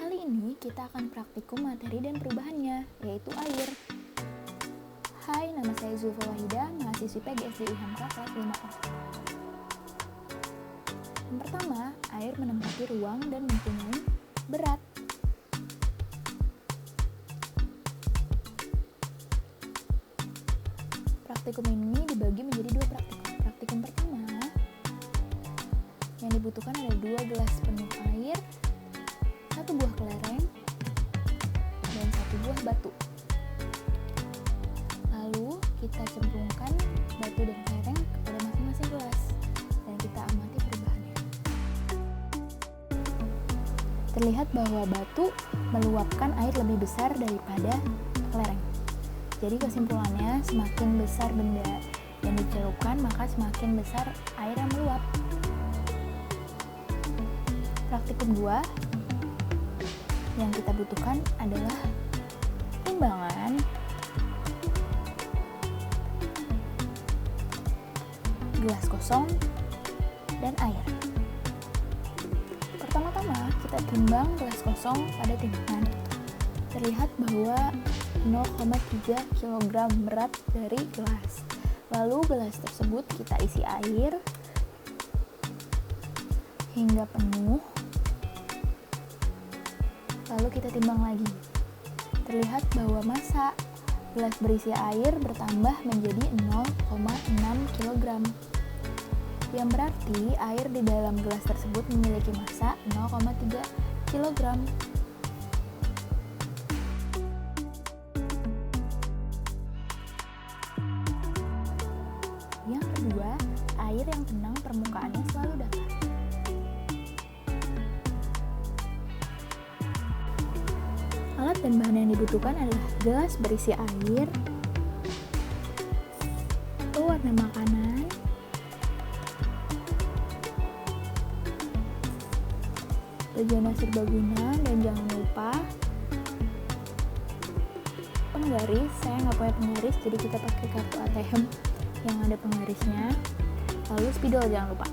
Kali ini kita akan praktikum materi dan perubahannya, yaitu air. Hai, nama saya Zulfa Wahida, mahasiswi PGSD UHAMKA kelas 5A. Yang pertama, air menempati ruang dan mempunyai berat. Praktikum ini dibagi menjadi dua praktikum. Praktikum pertama, yang dibutuhkan ada 2 gelas penuh air, 1 buah kelereng, dan 1 buah batu. Lalu kita cemplungkan batu dan kelereng kepada masing-masing gelas, dan kita amati perubahannya. Terlihat bahwa batu meluapkan air lebih besar daripada kelereng. Jadi kesimpulannya, semakin besar benda yang dicelupkan, maka semakin besar air yang meluap. Praktikum 2 yang kita butuhkan adalah timbangan gelas kosong dan air. Pertama-tama kita timbang gelas kosong pada timbangan. Terlihat bahwa 0,3 kg berat dari gelas. Lalu gelas tersebut kita isi air hingga penuh. Lalu kita timbang lagi. Terlihat bahwa massa gelas berisi air bertambah menjadi 0,6 kg. Yang berarti air di dalam gelas tersebut memiliki massa 0,3 kg. Yang kedua, air yang tenang permukaannya selalu datar. Alat dan bahan yang dibutuhkan adalah gelas berisi air, pewarna makanan, bejana serbaguna, dan jangan lupa penggaris. Saya nggak punya penggaris, jadi kita pakai kartu ATM yang ada penggarisnya. Lalu spidol jangan lupa.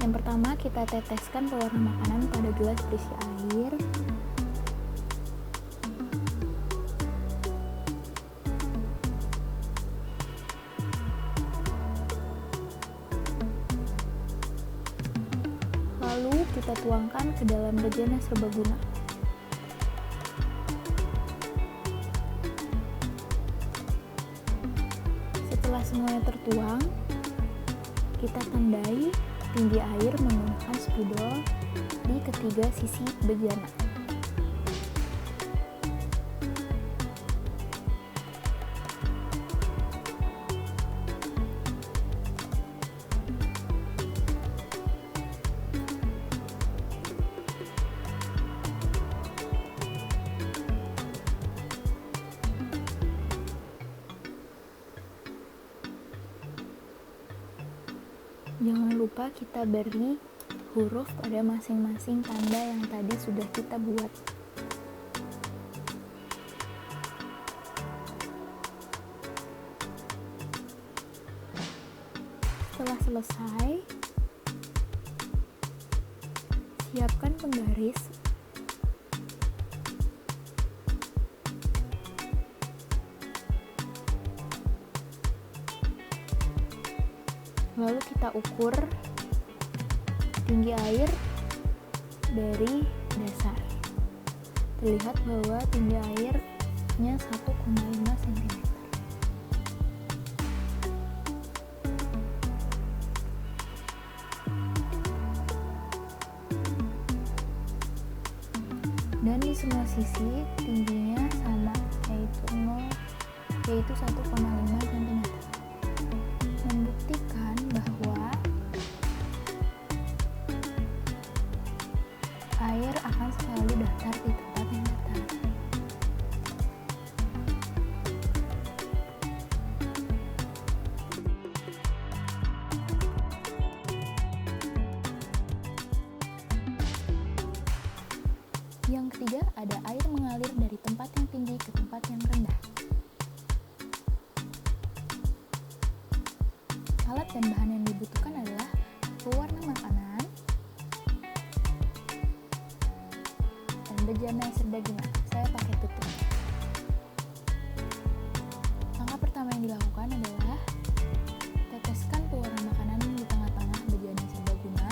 Yang pertama kita teteskan pewarna makanan pada gelas berisi air. Lalu kita tuangkan ke dalam bejana serbaguna. Setelah semuanya tertuang, kita tandai tinggi air menggunakan spidol di ketiga sisi bejana. Jangan lupa kita beri huruf pada masing-masing tanda yang tadi sudah kita buat. Setelah selesai, siapkan penggaris. Lalu kita ukur tinggi air dari dasar. Terlihat bahwa tinggi airnya 1,5 cm. Dan di semua sisi tingginya sama, yaitu 1,5 cm. Membuktikan bahwa air akan selalu datar di tempat yang datar. Yang ketiga, ada air mengalir dari tempat yang tinggi ke tempat yang rendah. Alat dan bahan yang dibutuhkan adalah pewarna makanan, bejana serbaguna. Saya pakai tutup. Langkah pertama yang dilakukan adalah teteskan pewarna makanan di tengah-tengah bejana serbaguna.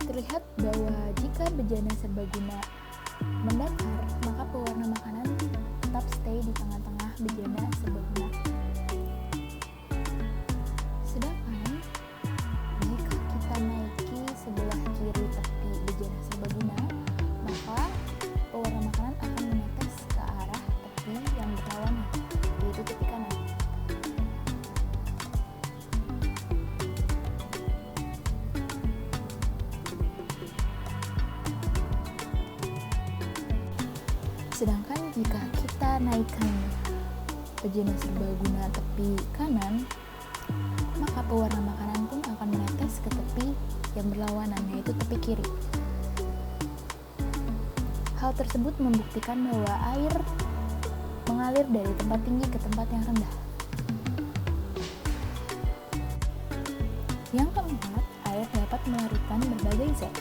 Terlihat bahwa jika bejana serbaguna mendatar, maka pewarna makanan tetap stay di tengah-tengah bejana serbaguna. Sedangkan jika kita naiki sebelah kiri tepi bejana serbaguna, maka pewarna makanan akan menetes ke arah tepi yang berlawanan, yaitu tepi kanan. Sedangkan jika kita naikkan bejana serbaguna tepi kanan, maka pewarna makanan pun akan menetes ke tepi yang berlawanan, yaitu tepi kiri. Hal tersebut membuktikan bahwa air mengalir dari tempat tinggi ke tempat yang rendah. Yang keempat, air dapat melarikan berbagai zat.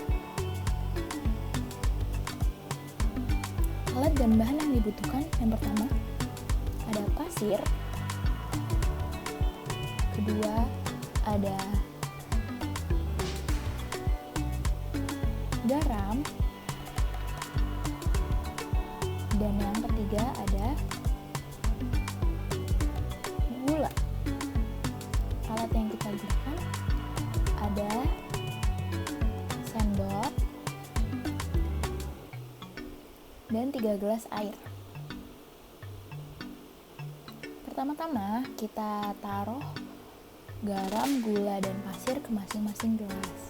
Alat dan bahan yang dibutuhkan, yang pertama ada pasir, kedua ada garam, dan yang ketiga ada gula. Alat yang kita gunakan ada sendok dan 3 gelas air. Pertama-tama kita taruh garam, gula, dan pasir ke masing-masing gelas.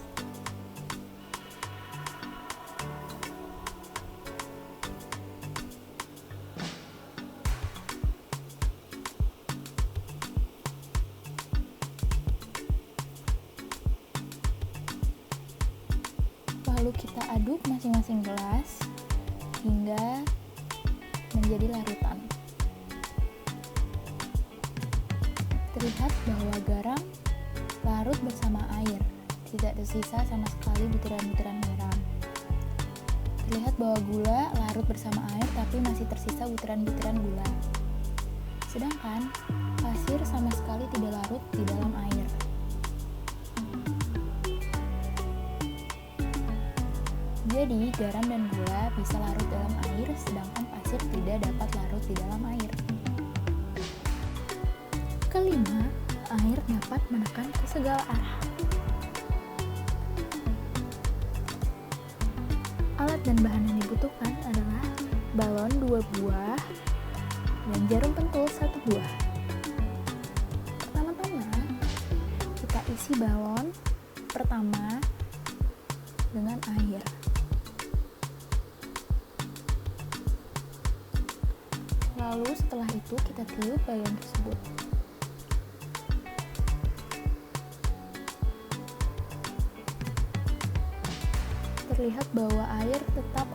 Lalu kita aduk masing-masing gelas hingga menjadi larutan. Terlihat bahwa garam larut bersama air, tidak tersisa sama sekali butiran-butiran garam. Terlihat bahwa gula larut bersama air tapi masih tersisa butiran-butiran gula. Sedangkan pasir sama sekali tidak larut di dalam air. Jadi, garam dan gula bisa larut dalam air, sedangkan pasir tidak dapat larut di dalam air. Kelima, air dapat menekan ke segala arah. Alat dan bahan yang dibutuhkan adalah balon 2 buah dan jarum pentul 1 buah. Pertama-tama, kita isi balon pertama dengan air. Lalu setelah itu kita tiup balon tersebut. Terlihat bahwa air tetap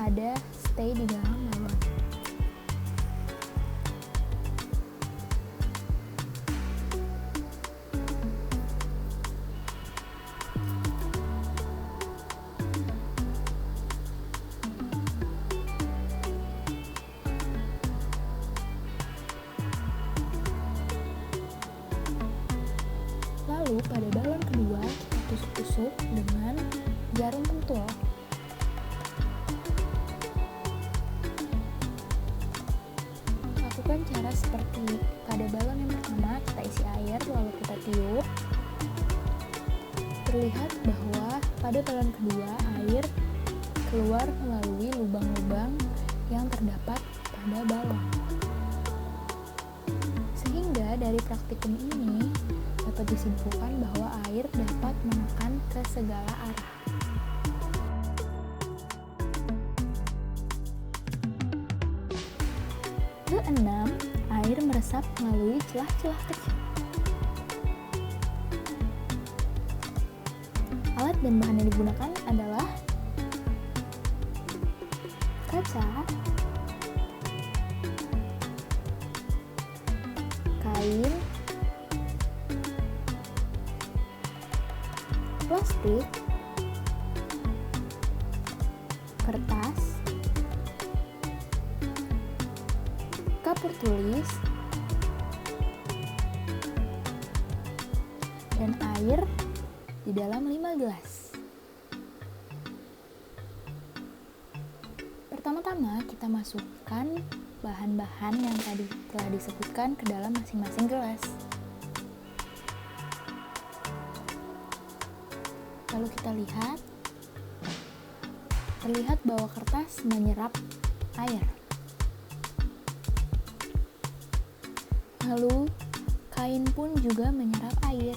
ada stay di dalam balon. Lalu pada balon kedua kita tusuk-tusuk dengan jarum pentul. Lakukan cara seperti pada balon yang pertama, kita isi air lalu kita tiup. Terlihat bahwa pada balon kedua air keluar melalui lubang-lubang yang terdapat pada balon. Sehingga dari praktikum ini dapat disimpulkan bahwa air dapat menekan ke segala arah. Keenam, air meresap melalui celah-celah kecil. Alat dan bahan yang digunakan adalah kaca, kain, plastik, kertas, kapur tulis, dan air di dalam 5 gelas. Pertama-tama kita masukkan bahan-bahan yang tadi telah disebutkan ke dalam masing-masing gelas. Lalu kita terlihat bahwa kertas menyerap air. Lalu kain pun juga menyerap air.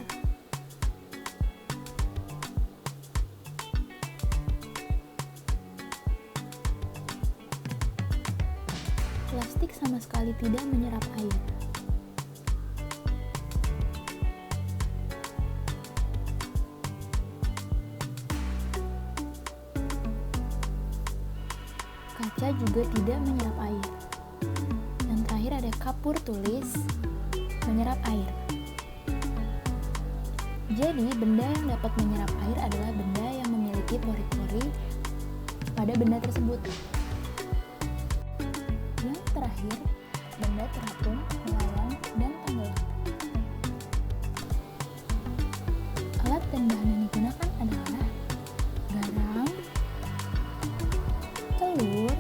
Plastik sama sekali tidak menyerap air. Kaca juga tidak menyerap air. Yang terakhir ada kapur tulis menyerap air. Jadi, benda yang dapat menyerap air adalah benda yang memiliki pori-pori pada benda tersebut. Yang terakhir, benda terapung, melayang, dan tenggelam. Alat dan bahan yang digunakan adalah garam, telur,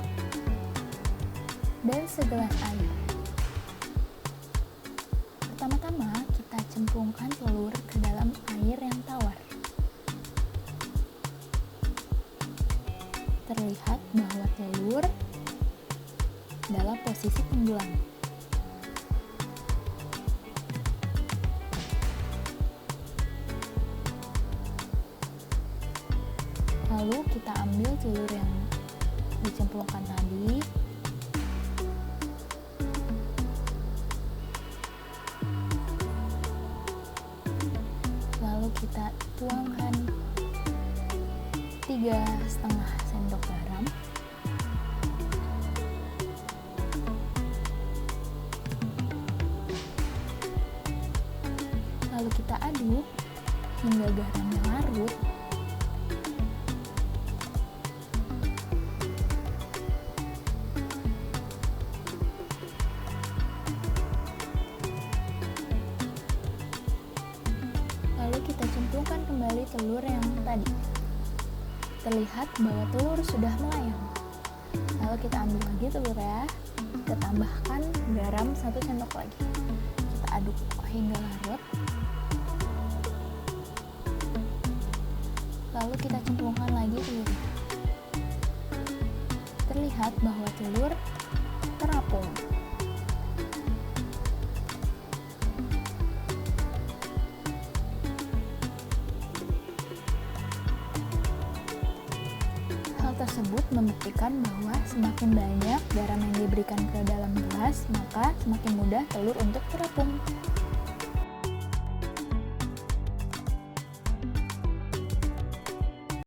dan segelas air. Pertama-tama, kita cemplungkan telur ke dalam air yang tawar. Terlihat bahwa telur dalam posisi tenggelam. Lalu kita ambil telur yang dicemplungkan tadi, lalu kita tuangkan 3,5 sendok garam, lalu kita aduk hingga garamnya larut. Lalu kita cemplungkan kembali telur yang tadi. Terlihat bahwa telur sudah melayang. Lalu kita ambil lagi telurnya, kita tambahkan garam 1 sendok lagi. Kita aduk hingga larut. Lalu kita cemplungkan lagi telurnya. Terlihat bahwa telur terapung. Hal tersebut membuktikan bahwa semakin banyak garam yang diberikan ke dalam gelas, maka semakin mudah telur untuk terapung.